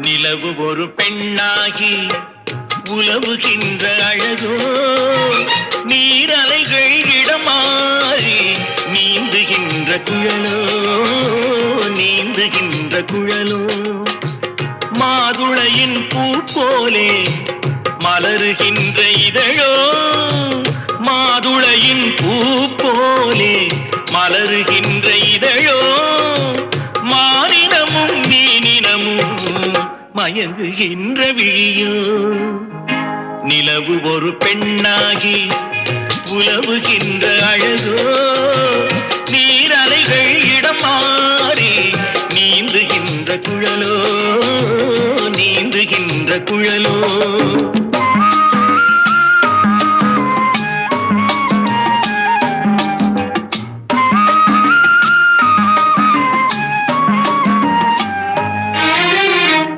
நிலவு ஒரு பெண்ணாகி உலவுகின்ற அழகோ, நீரலைகள் இடமாறி நீந்துகின்ற குழலோ, நீந்துகின்ற குழலோ. மாதுளையின் பூ போலே மலருகின்ற இதழோ, மாதுளையின் பூ போலே மலருகின்ற இதழோ, மானினமும் மீனினமும் மயங்குகின்ற விழியோ. நிலவு ஒரு பெண்ணாகி உலவுகின்ற அழகோ, நீரலைகள் இடம் மாறி நீந்துகின்ற குழலோ, நீந்துகின்ற குழலோ.